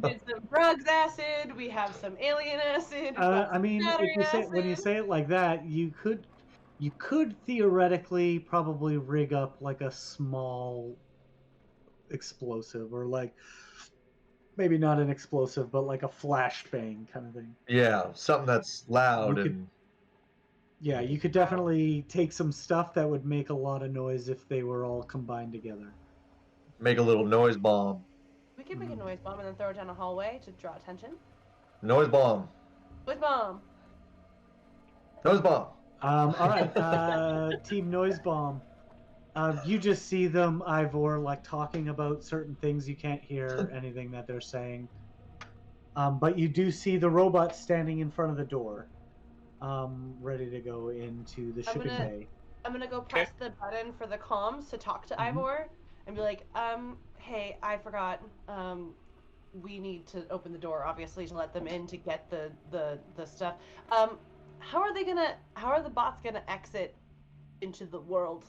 It's some drugs acid. We have some alien acid. I mean, when you say it like that, you could theoretically probably rig up like a small explosive, or like maybe not an explosive, but like a flashbang kind of thing. Yeah, something that's loud you could definitely take some stuff that would make a lot of noise if they were all combined together. make a little noise bomb. We could make a noise bomb and then throw it down a hallway to draw attention. Noise bomb. Noise bomb. Noise bomb. All right, Team Noise Bomb. You just see them, Ivor, like talking about certain things. You can't hear anything that they're saying. But you do see the robot standing in front of the door, ready to go into the shipping bay. I'm gonna go press the button for the comms to talk to Ivor and be like, hey, I forgot. We need to open the door, obviously, to let them in to get the stuff. How are the bots gonna exit into the world?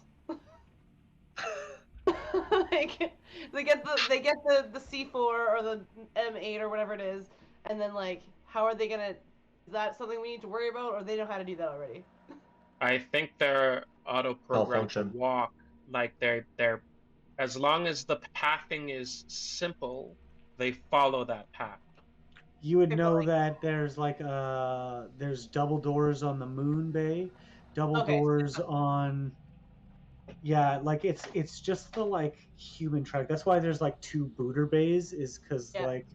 Like, they get the C4 or the M8 or whatever it is, and then like, how are they gonna? Is that something we need to worry about, or they know how to do that already? I think they're auto-programmed to walk. Like they're as long as the pathing is simple, they follow that path. You would know that there's like there's double doors on the moon bay, double doors on. Yeah, like it's just the like human track. That's why there's like 2 booter bays, is because like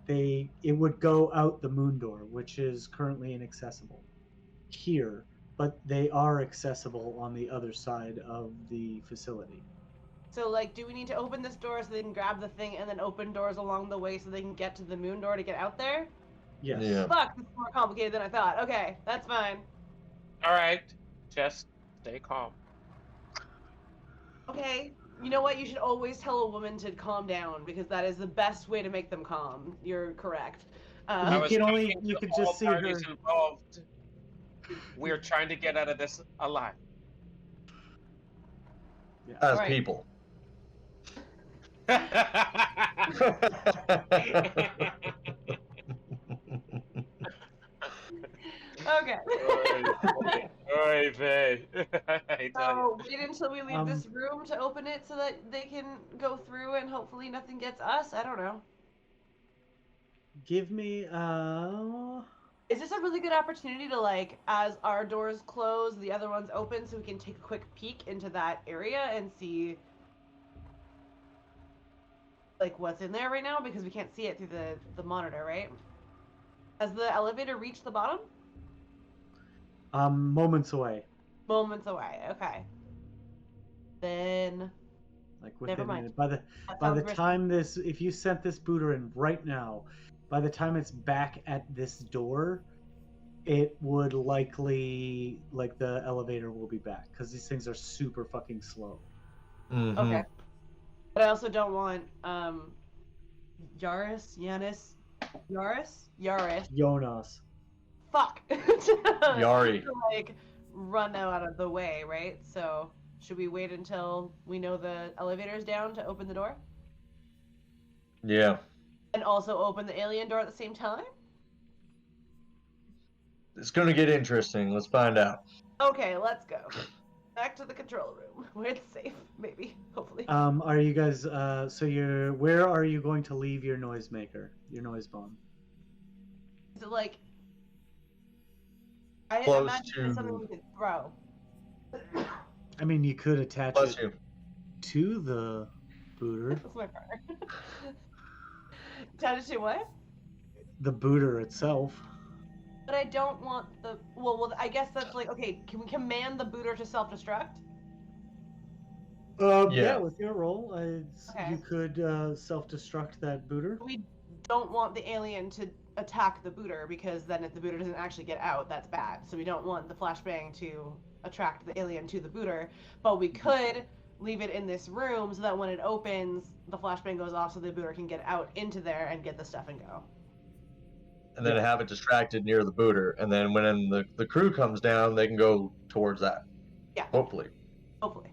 it would go out the moon door, which is currently inaccessible here, but they are accessible on the other side of the facility. So like, do we need to open this door so they can grab the thing and then open doors along the way so they can get to the moon door to get out there? Yes. Yeah. Fuck, this is more complicated than I thought. Okay, that's fine. All right, just stay calm. Okay, You know what? You should always tell a woman to calm down because that is the best way to make them calm. You're correct. I You was can only talking you to could all just see her. parties involved. We're trying to get out of this alive. As Right. people. Okay. Oy vey. I tell you. So wait until we leave this room to open it so that they can go through and hopefully nothing gets us. I don't know. Give me Is this a really good opportunity to, like, as our doors close, the other ones open, so we can take a quick peek into that area and see, like, what's in there right now? Because we can't see it through the monitor, right? Has the elevator reached the bottom? moments away. Moments away. Okay. Then Like Never within mind. by the that by the sounds risky. time this, if you sent this booter in right now, by the time it's back at this door, it would likely, like, the elevator will be back because these things are super fucking slow. Mhm. Okay. But I also don't want Yaris. Jonas. Fuck. Yari. To, like, run out of the way, right? So should we wait until we know the elevator's down to open the door? Yeah. And also open the alien door at the same time? It's going to get interesting. Let's find out. Okay, let's go. Back to the control room where it's safe, maybe, hopefully. Are you guys so where are you going to leave your noisemaker, your noise bomb? Is it like I Close imagine to- it's something we could throw. I mean, you could attach Bless it you. to the booter. That's my partner. Attach it to what? The booter itself. But I don't want the well, I guess that's like, okay, can we command the booter to self-destruct? Yeah, Yeah. with your roll, Okay. you could self-destruct that booter. We don't want the alien to attack the booter because then if the booter doesn't actually get out, that's bad. So we don't want the flashbang to attract the alien to the booter, but we could leave it in this room so that when it opens, the flashbang goes off so the booter can get out into there and get the stuff and go. And then have it distracted near the booter. And then when the crew comes down, they can go towards that. Yeah. Hopefully. Hopefully.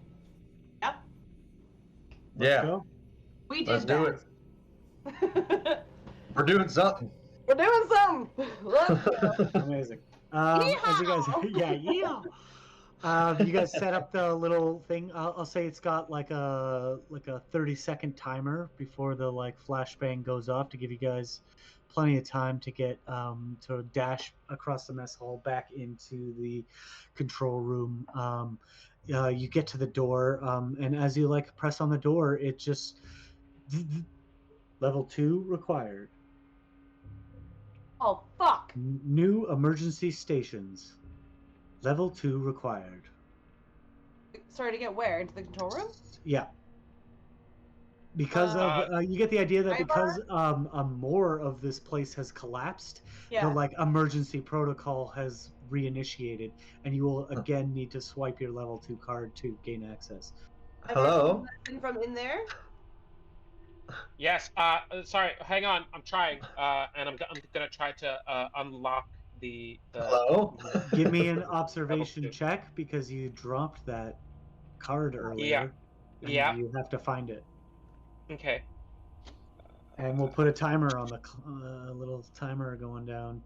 Yep. Let's Yeah. go. We did Let's do it. it. We're doing something. We're doing something. Let's go. Amazing. As you guys, Yeehaw! you guys set up the little thing. I'll say it's got like a 30-second timer before the flashbang goes off to give you guys plenty of time to get to dash across the mess hall back into the control room. You get to the door, and as you press on the door, it just level 2 required. Oh, fuck. New emergency stations. Level 2 required. Sorry, to get where? Into the control room? Yeah. Because of you get the idea that Ivor? because more of this place has collapsed, Yeah. the emergency protocol has reinitiated, and you will again need to swipe your level 2 card to gain access. Hello? From in there? Yes. Sorry. Hang on. I'm trying. And I'm gonna try to unlock the. Hello? Give me an observation check because you dropped that card earlier. Yeah. And Yeah. You have to find it. Okay. And we'll put a timer on the little timer going down.